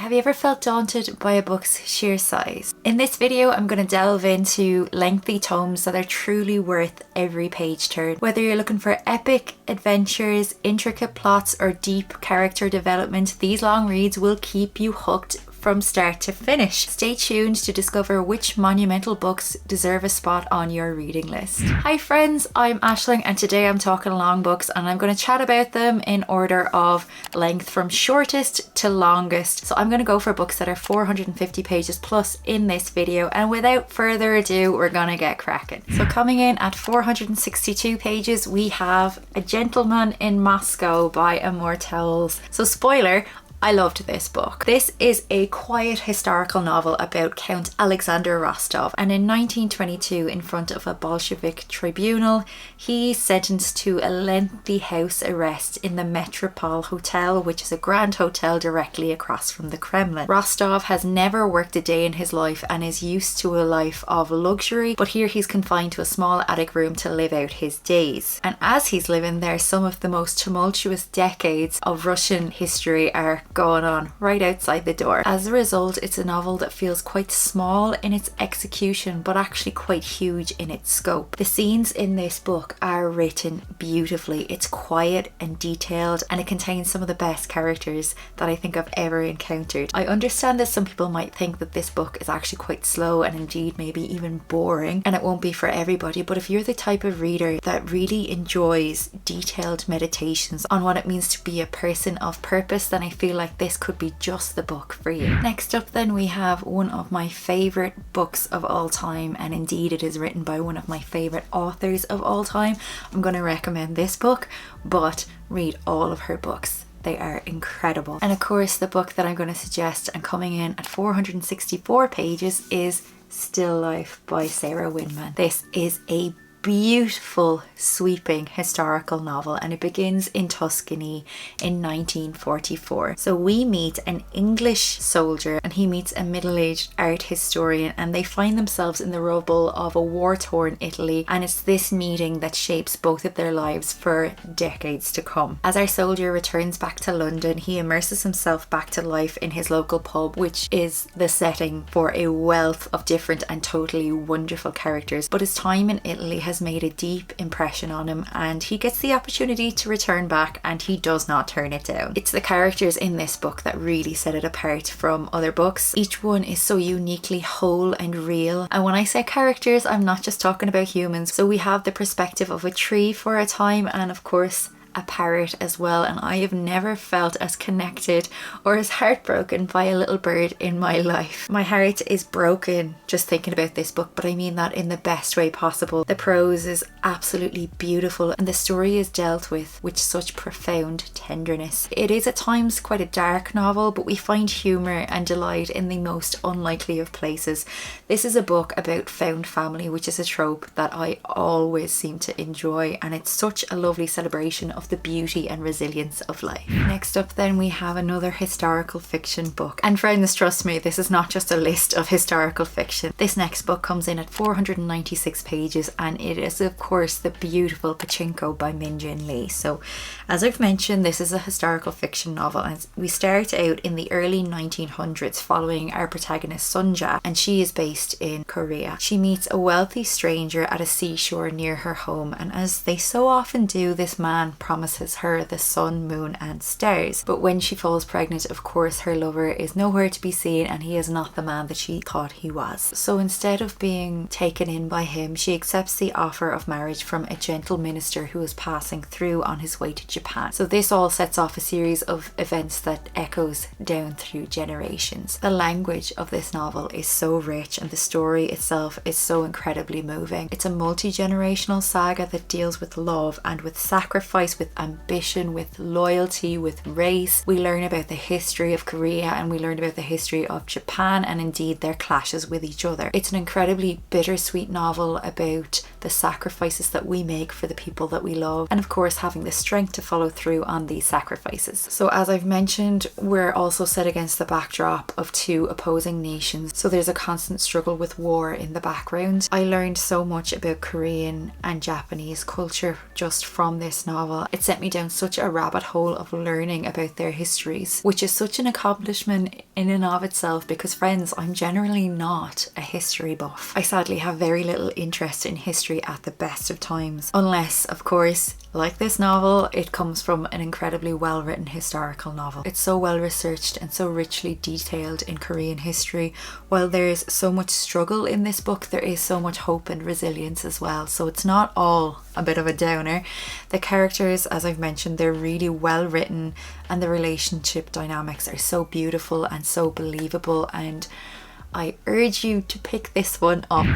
Have you ever felt daunted by a book's sheer size? In this video, I'm going to delve into lengthy tomes that are truly worth every page turn. Whether you're looking for epic adventures, intricate plots, or deep character development, these long reads will keep you hooked from start to finish. Stay tuned to discover which monumental books deserve a spot on your reading list. Hi friends, I'm Aisling and today I'm talking long books and I'm going to chat about them in order of length from shortest to longest. So I'm going to go for books that are 450 pages plus in this video, and without further ado, we're going to get cracking. So coming in at 462 pages, we have A Gentleman in Moscow by Immortals. So spoiler, I loved this book. This is a quiet historical novel about Count Alexander Rostov, and in 1922, in front of a Bolshevik tribunal, he's sentenced to a lengthy house arrest in the Metropole Hotel, which is a grand hotel directly across from the Kremlin. Rostov has never worked a day in his life and is used to a life of luxury, but here he's confined to a small attic room to live out his days. And as he's living there, some of the most tumultuous decades of Russian history are going on right outside the door. As a result, it's a novel that feels quite small in its execution, but actually quite huge in its scope. The scenes in this book are written beautifully. It's quiet and detailed, and it contains some of the best characters that I think I've ever encountered. I understand that some people might think that this book is actually quite slow and indeed maybe even boring, and it won't be for everybody, but if you're the type of reader that really enjoys detailed meditations on what it means to be a person of purpose, then I feel like this could be just the book for you. Next up then, we have one of my favorite books of all time, and indeed it is written by one of my favorite authors of all time. I'm going to recommend this book, but read all of her books. They are incredible. And of course, the book that I'm going to suggest and coming in at 464 pages is Still Life by Sarah Winman. This is a beautiful, sweeping historical novel, and it begins in Tuscany in 1944. So we meet an English soldier and he meets a middle-aged art historian, and they find themselves in the rubble of a war-torn Italy, and it's this meeting that shapes both of their lives for decades to come. As our soldier returns back to London, he immerses himself back to life in his local pub, which is the setting for a wealth of different and totally wonderful characters. But his time in Italy has made a deep impression on him, and he gets the opportunity to return back, and he does not turn it down. It's the characters in this book that really set it apart from other books. Each one is so uniquely whole and real, and when I say characters, I'm not just talking about humans. So we have the perspective of a tree for a time, and of course a parrot as well, and I have never felt as connected or as heartbroken by a little bird in my life. My heart is broken just thinking about this book, but I mean that in the best way possible. The prose is absolutely beautiful and the story is dealt with such profound tenderness. It is at times quite a dark novel, but we find humour and delight in the most unlikely of places. This is a book about found family, which is a trope that I always seem to enjoy, and it's such a lovely celebration of the beauty and resilience of life. Next up then, we have another historical fiction book, and friends, trust me, this is not just a list of historical fiction. This next book comes in at 496 pages, and it is of course the beautiful Pachinko by Min-Jin Lee. So as I've mentioned, this is a historical fiction novel, and we start out in the early 1900s following our protagonist Sunja, and she is based in Korea. She meets a wealthy stranger at a seashore near her home, and as they so often do, this man promises her the sun, moon and stars. But when she falls pregnant, of course her lover is nowhere to be seen, and he is not the man that she thought he was. So instead of being taken in by him, she accepts the offer of marriage from a gentle minister who is passing through on his way to Japan. So this all sets off a series of events that echoes down through generations. The language of this novel is so rich, and the story itself is so incredibly moving. It's a multi-generational saga that deals with love and with sacrifice, with ambition, with loyalty, with race. We learn about the history of Korea, and we learn about the history of Japan, and indeed their clashes with each other. It's an incredibly bittersweet novel about the sacrifices that we make for the people that we love, and of course having the strength to follow through on these sacrifices. So as I've mentioned, we're also set against the backdrop of two opposing nations, so there's a constant struggle with war in the background. I learned so much about Korean and Japanese culture just from this novel. It sent me down such a rabbit hole of learning about their histories, which is such an accomplishment in and of itself because, friends, I'm generally not a history buff. I sadly have very little interest in history at the best of times, unless, of course, like this novel, it comes from an incredibly well-written historical novel. It's so well researched and so richly detailed in Korean history. While there's so much struggle in this book, there is so much hope and resilience as well. So it's not all a bit of a downer. The characters, as I've mentioned, they're really well written, and the relationship dynamics are so beautiful and so believable, and I urge you to pick this one up.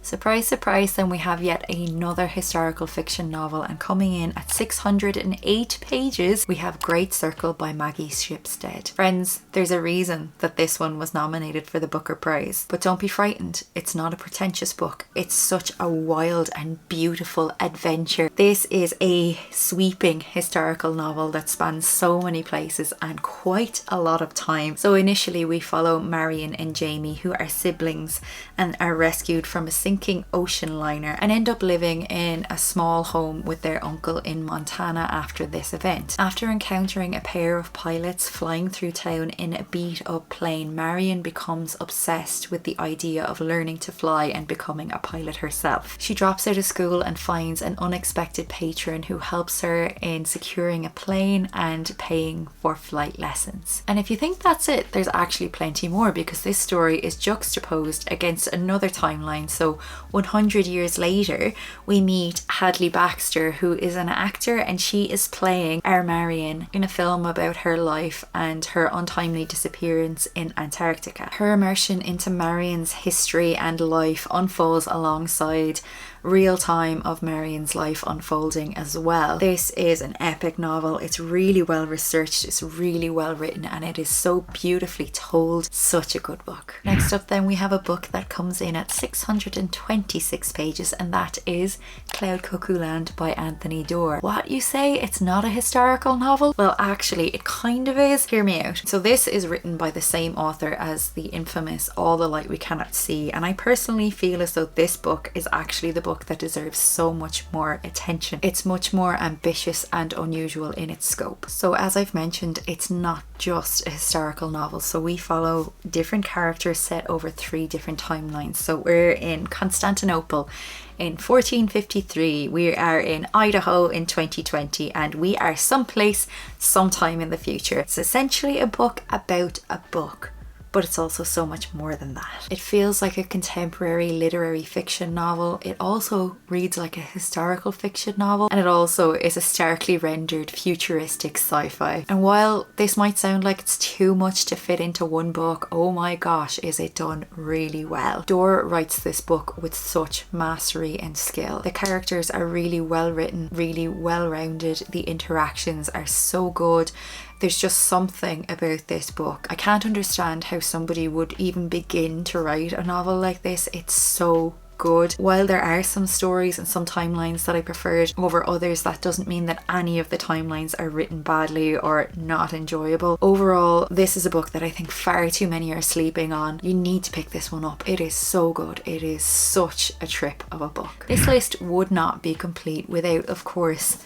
Surprise, surprise, then we have yet another historical fiction novel, and coming in at 608 pages, we have Great Circle by Maggie Shipstead. Friends, there's a reason that this one was nominated for the Booker Prize, but don't be frightened. It's not a pretentious book. It's such a wild and beautiful adventure. This is a sweeping historical novel that spans so many places and quite a lot of time. So initially we follow Marion and Jamie, who are siblings and are rescued from a sinking ocean liner and end up living in a small home with their uncle in Montana after this event. After encountering a pair of pilots flying through town in a beat-up plane, Marion becomes obsessed with the idea of learning to fly and becoming a pilot herself. She drops out of school and finds an unexpected patron who helps her in securing a plane and paying for flight lessons. And if you think that's it, there's actually plenty more, because this story is juxtaposed against another timeline. So 100 years later, we meet Hadley Baxter, who is an actor, and she is playing our Marion in a film about her life and her untimely disappearance in Antarctica. Her immersion into Marion's history and life unfolds alongside real time of Marion's life unfolding as well. This is an epic novel. It's really well researched, it's really well written, and it is so beautifully told. Such a good book. Next up then, we have a book that comes in at 626 pages, and that is Cloud Cuckoo Land by Anthony Doerr. What, you say it's not a historical novel? Well, actually it kind of is. Hear me out. So this is written by the same author as the infamous All the Light We Cannot See, and I personally feel as though this book is actually the book that deserves so much more attention. It's much more ambitious and unusual in its scope. So as I've mentioned, it's not just a historical novel. So we follow different characters set over 3 different timelines. So we're in Constantinople in 1453, we are in Idaho in 2020, and we are someplace, sometime in the future. It's essentially a book about a book, but it's also so much more than that. It feels like a contemporary literary fiction novel. It also reads like a historical fiction novel, and it also is a starkly rendered futuristic sci-fi. And while this might sound like it's too much to fit into one book, oh my gosh, is it done really well. Doerr writes this book with such mastery and skill. The characters are really well written, really well rounded. The interactions are so good. There's just something about this book. I can't understand how somebody would even begin to write a novel like this. It's so good. While there are some stories and some timelines that I preferred over others, that doesn't mean that any of the timelines are written badly or not enjoyable. Overall, this is a book that I think far too many are sleeping on. You need to pick this one up. It is so good. It is such a trip of a book. This list would not be complete without, of course,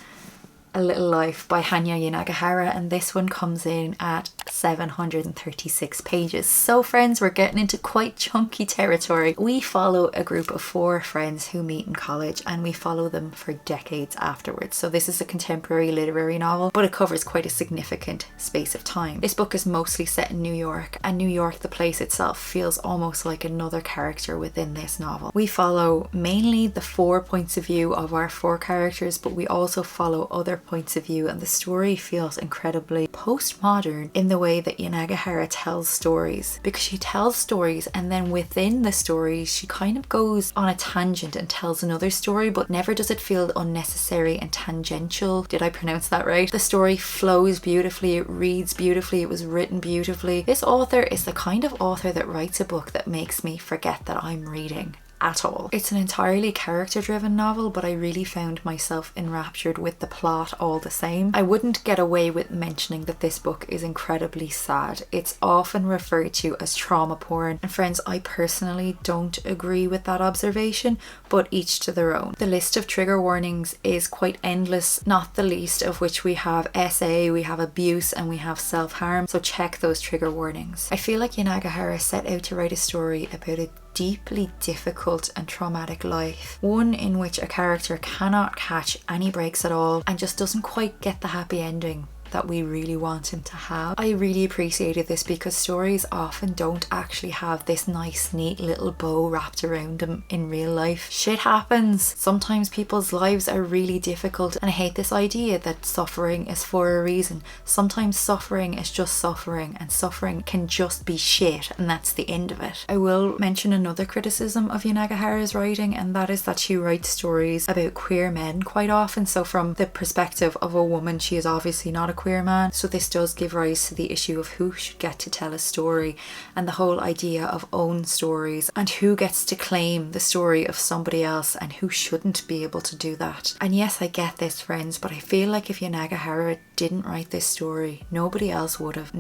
A Little Life by Hanya Yanagihara, and this one comes in at 736 pages. So friends, we're getting into quite chunky territory. We follow a group of 4 friends who meet in college, and we follow them for decades afterwards. So this is a contemporary literary novel, but it covers quite a significant space of time. This book is mostly set in New York, and New York, the place itself, feels almost like another character within this novel. We follow mainly the 4 points of view of our 4 characters, but we also follow other points of view, and the story feels incredibly postmodern in the way that Yanagihara tells stories, because she tells stories and then within the stories she kind of goes on a tangent and tells another story, but never does it feel unnecessary and tangential. Did I pronounce that right? The story flows beautifully, it reads beautifully, it was written beautifully. This author is the kind of author that writes a book that makes me forget that I'm reading. at all. It's an entirely character-driven novel, but I really found myself enraptured with the plot all the same. I wouldn't get away with mentioning that this book is incredibly sad. It's often referred to as trauma porn, and friends, I personally don't agree with that observation, but each to their own. The list of trigger warnings is quite endless, not the least of which we have SA, we have abuse, and we have self-harm, so check those trigger warnings. I feel like Yanagihara set out to write a story about a deeply difficult and traumatic life, one in which a character cannot catch any breaks at all and just doesn't quite get the happy ending that we really want him to have. I really appreciated this because stories often don't actually have this nice neat little bow wrapped around them in real life. Shit happens. Sometimes people's lives are really difficult, and I hate this idea that suffering is for a reason. Sometimes suffering is just suffering, and suffering can just be shit, and that's the end of it. I will mention another criticism of Yanagihara's writing, and that is that she writes stories about queer men quite often. So from the perspective of a woman, she is obviously not a queer man, so this does give rise to the issue of who should get to tell a story, and the whole idea of own stories, and who gets to claim the story of somebody else and who shouldn't be able to do that. And yes, I get this, friends, but I feel like if Yanagihara didn't write this story, nobody else would have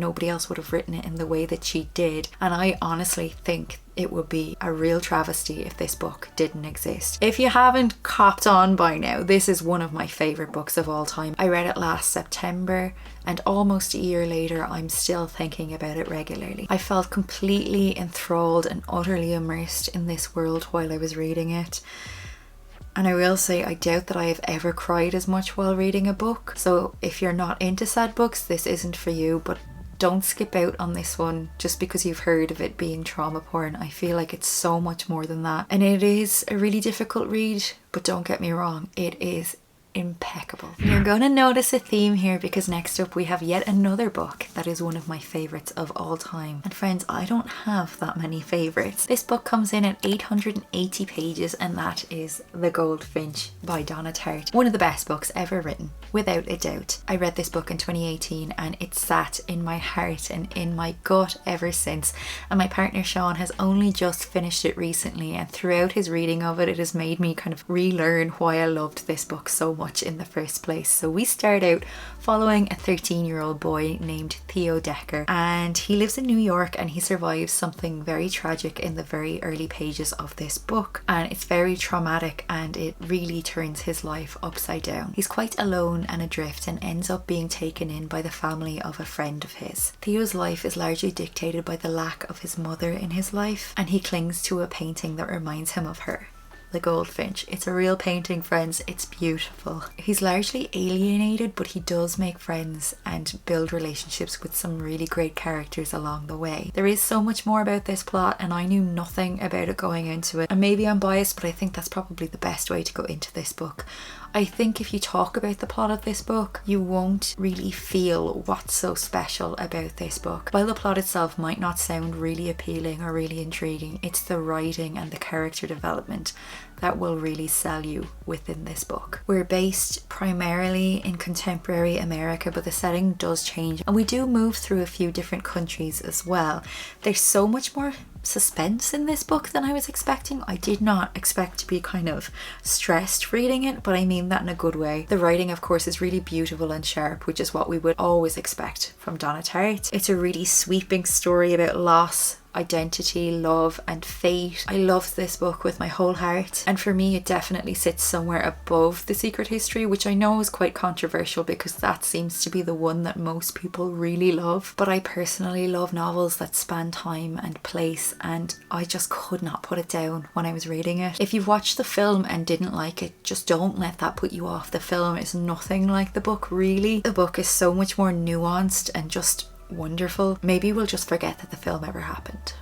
written it in the way that she did, and I honestly think it would be a real travesty if this book didn't exist. If you haven't copped on by now, this is one of my favourite books of all time. I read it last September, and almost a year later I'm still thinking about it regularly. I felt completely enthralled and utterly immersed in this world while I was reading it. And I will say, I doubt that I have ever cried as much while reading a book. So if you're not into sad books, this isn't for you, but don't skip out on this one just because you've heard of it being trauma porn. I feel like it's so much more than that. And it is a really difficult read, but don't get me wrong, it is impeccable. You're going to notice a theme here because next up we have yet another book that is one of my favourites of all time. And friends, I don't have that many favourites. This book comes in at 880 pages, and that is The Goldfinch by Donna Tartt. One of the best books ever written, without a doubt. I read this book in 2018 and it sat in my heart and in my gut ever since, and my partner Sean has only just finished it recently, and throughout his reading of it, it has made me kind of relearn why I loved this book so much in the first place. So we start out following a 13-year-old boy named Theo Decker, and he lives in New York and he survives something very tragic in the very early pages of this book, and it's very traumatic and it really turns his life upside down. He's quite alone and adrift and ends up being taken in by the family of a friend of his. Theo's life is largely dictated by the lack of his mother in his life, and he clings to a painting that reminds him of her. The Goldfinch. It's a real painting, friends. It's beautiful. He's largely alienated, but he does make friends and build relationships with some really great characters along the way. There is so much more about this plot, and I knew nothing about it going into it. And maybe I'm biased, but I think that's probably the best way to go into this book. I think if you talk about the plot of this book, you won't really feel what's so special about this book. While the plot itself might not sound really appealing or really intriguing, it's the writing and the character development that will really sell you within this book. We're based primarily in contemporary America, but the setting does change, and we do move through a few different countries as well. There's so much more suspense in this book than I was expecting. I did not expect to be kind of stressed reading it, but I mean that in a good way. The writing, of course, is really beautiful and sharp, which is what we would always expect from Donna Tartt. It's a really sweeping story about loss, identity, love and fate. I love this book with my whole heart, and for me it definitely sits somewhere above The Secret History, which I know is quite controversial because that seems to be the one that most people really love, but I personally love novels that span time and place, and I just could not put it down when I was reading it. If you've watched the film and didn't like it, just don't let that put you off. The film is nothing like the book, really. The book is so much more nuanced and just wonderful. Maybe we'll just forget that the film ever happened.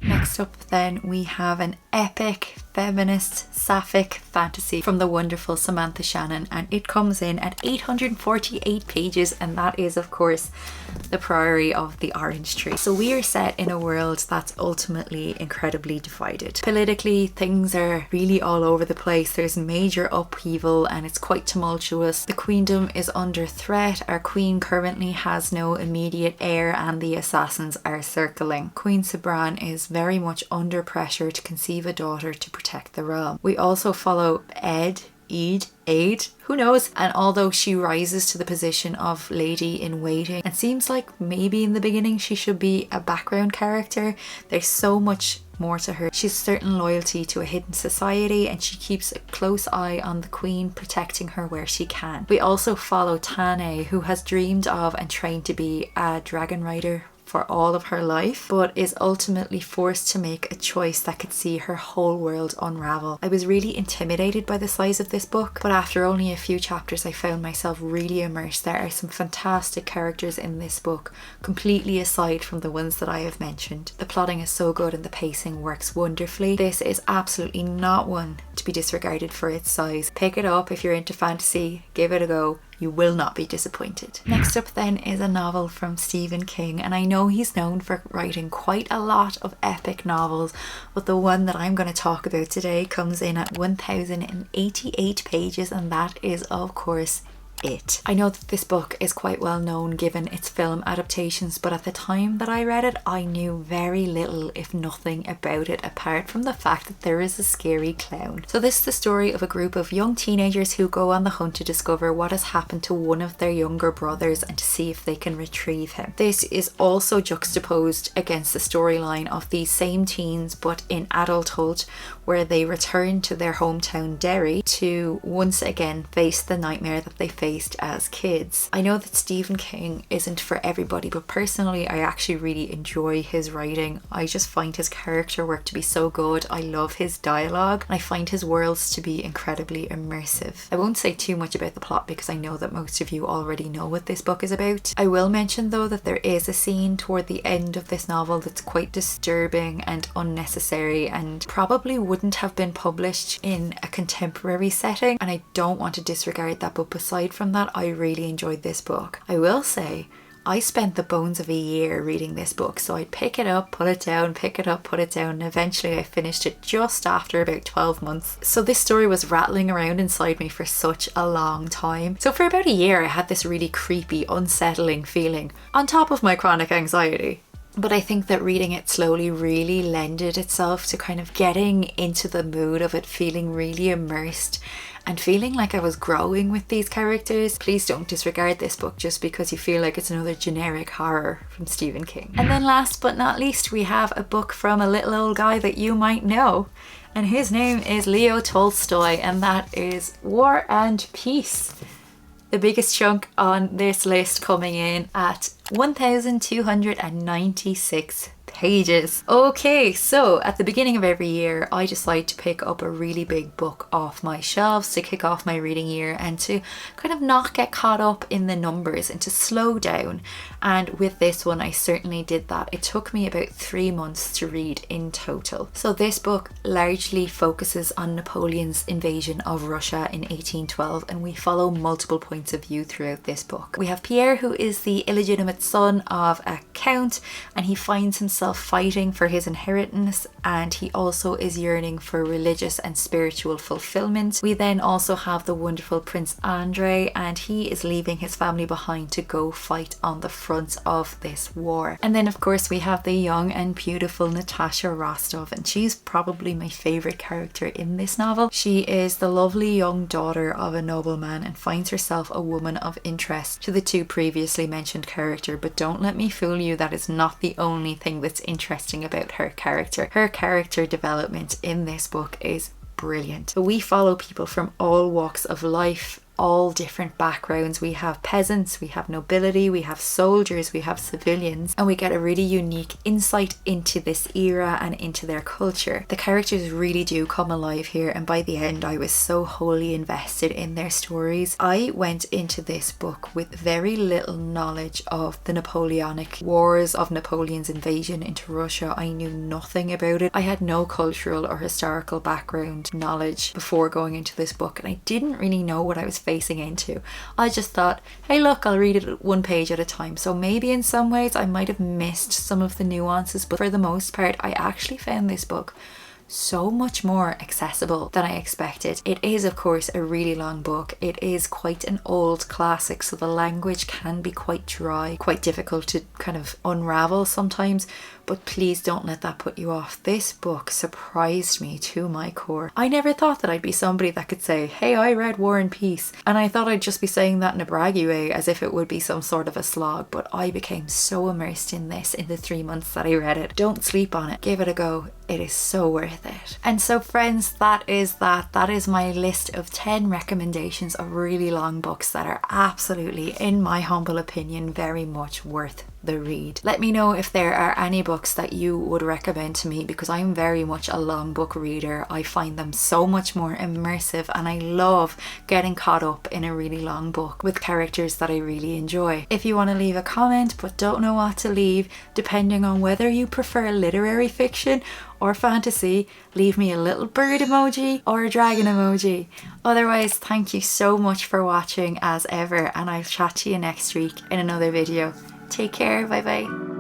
Next up then we have an epic feminist sapphic fantasy from the wonderful Samantha Shannon, and it comes in at 848 pages, and that is of course The Priory of the Orange Tree. So we are set in a world that's ultimately incredibly divided. Politically, things are really all over the place. There's major upheaval and it's quite tumultuous. The queendom is under threat. Our queen currently has no immediate heir and the assassins are circling. Queen Sabran is very very much under pressure to conceive a daughter to protect the realm. We also follow Aid, who knows? And although she rises to the position of lady in waiting and seems like maybe in the beginning she should be a background character, there's so much more to her. She's certain loyalty to a hidden society, and she keeps a close eye on the queen, protecting her where she can. We also follow Tane, who has dreamed of and trained to be a dragon rider for all of her life, but is ultimately forced to make a choice that could see her whole world unravel. I was really intimidated by the size of this book, but after only a few chapters I found myself really immersed. There are some fantastic characters in this book, completely aside from the ones that I have mentioned. The plotting is so good and the pacing works wonderfully. This is absolutely not one to be disregarded for its size. Pick it up if you're into fantasy, give it a go. You will not be disappointed. Next up then is a novel from Stephen King, and I know he's known for writing quite a lot of epic novels, but the one that I'm going to talk about today comes in at 1088 pages, and that is of course It. I know that this book is quite well known given its film adaptations, but at the time that I read it I knew very little if nothing about it apart from the fact that there is a scary clown. So this is the story of a group of young teenagers who go on the hunt to discover what has happened to one of their younger brothers and to see if they can retrieve him. This is also juxtaposed against the storyline of these same teens but in adulthood, where they return to their hometown Derry to once again face the nightmare that they faced as kids. I know that Stephen King isn't for everybody, but personally I actually really enjoy his writing. I just find his character work to be so good. I love his dialogue and I find his worlds to be incredibly immersive. I won't say too much about the plot because I know that most of you already know what this book is about. I will mention though that there is a scene toward the end of this novel that's quite disturbing and unnecessary and probably wouldn't have been published in a contemporary setting, and I don't want to disregard that, but aside from that I really enjoyed this book. I will say I spent the bones of a year reading this book, so I'd pick it up, put it down, pick it up, put it down, and eventually I finished it just after about 12 months. So this story was rattling around inside me for such a long time. So for about a year I had this really creepy, unsettling feeling on top of my chronic anxiety. But I think that reading it slowly really lended itself to kind of getting into the mood of it, feeling really immersed and feeling like I was growing with these characters. Please don't disregard this book just because you feel like it's another generic horror from Stephen King. And then last but not least we have a book from a little old guy that you might know, and his name is Leo Tolstoy, and that is War and Peace. The biggest chunk on this list coming in at 1296 pages. Okay, so at the beginning of every year I decide to pick up a really big book off my shelves to kick off my reading year and to kind of not get caught up in the numbers and to slow down. And with this one I certainly did that. It took me about 3 months to read in total. So this book largely focuses on Napoleon's invasion of Russia in 1812, and we follow multiple points of view throughout this book. We have Pierre, who is the illegitimate son of a count, and he finds himself fighting for his inheritance, and he also is yearning for religious and spiritual fulfillment. We then also have the wonderful Prince Andrei, and he is leaving his family behind to go fight on the front of this war. And then of course we have the young and beautiful Natasha Rostov, and she's probably my favorite character in this novel. She is the lovely young daughter of a nobleman and finds herself a woman of interest to the two previously mentioned characters, but don't let me fool you, that is not the only thing that's interesting about her character. Her character development in this book is brilliant. So we follow people from all walks of life, all different backgrounds. We have peasants, we have nobility, we have soldiers, we have civilians, and we get a really unique insight into this era and into their culture. The characters really do come alive here, and by the end I was so wholly invested in their stories. I went into this book with very little knowledge of the Napoleonic Wars, of Napoleon's invasion into Russia. I knew nothing about it. I had no cultural or historical background knowledge before going into this book, and I didn't really know what I was facing into. I just thought, hey look, I'll read it 1 page at a time. So maybe in some ways I might have missed some of the nuances, but for the most part I actually found this book so much more accessible than I expected. It is of course a really long book. It is quite an old classic, so the language can be quite dry, quite difficult to kind of unravel sometimes, but please don't let that put you off. This book surprised me to my core. I never thought that I'd be somebody that could say, hey, I read War and Peace, and I thought I'd just be saying that in a braggy way as if it would be some sort of a slog, but I became so immersed in this in the 3 months that I read it. Don't sleep on it. Give it a go. It is so worth it. And so friends, that is my list of 10 recommendations of really long books that are absolutely, in my humble opinion, very much worth the read. Let me know if there are any books that you would recommend to me, because I'm very much a long book reader. I find them so much more immersive, and I love getting caught up in a really long book with characters that I really enjoy. If you want to leave a comment but don't know what to leave, depending on whether you prefer literary fiction or fantasy, leave me a little bird emoji or a dragon emoji. Otherwise, thank you so much for watching as ever, and I'll chat to you next week in another video. Take care, bye bye.